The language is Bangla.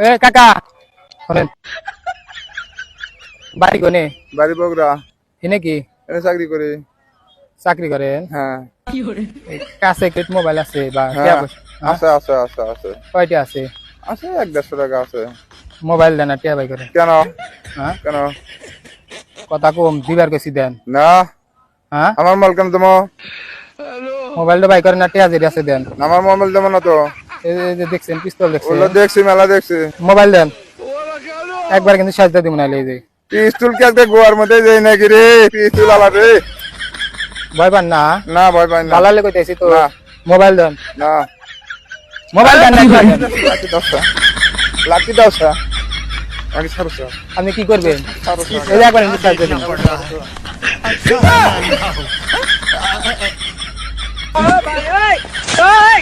এ কাকা শোনেন, বাড়ি কোনে? বাড়ি বগুড়া। এনে কি এনে চাকরি করি। চাকরি করেন? হ্যাঁ এই কাছে কিট মোবাইল আছে বা হ্যাঁ, হ্যাঁ? আছে আছে আছে আছে কয়টা আছে? আছে 150 টাকা আছে। মোবাইল দেন আর টিয়া বাই করেন। কেন হ্যাঁ, কেন? কথা কম দিবার কইছি দেন। না হ্যাঁ, আমার মাল কেন দেবো? মোবাইলটা বাই করেন আর টিয়া যেটা আছে দেন। আমার মোবাইল দেবো না তো। এই যে দেখছেন পিস্তল দেখছেন, ওগুলো দেখছি, মেলা দেখছি। মোবাইল দেন একবার, কিন্তু সাজদা দিব না এই যে। পিস্তুল কে একটা গোয়ার মধ্যে যাই নাকি রে? পিস্তুল আলা রে। ভয় পান না? না ভয় পাই না। বালালে কইতেছি তো। না। মোবাইল দেন, না মোবাইল দেন না। লাকি 10টা, লাকি 10টা, লাকি 6টা। আপনি কি করবেন? 6টা। এই যে একবার কিন্তু সাজদা দিন। ভাই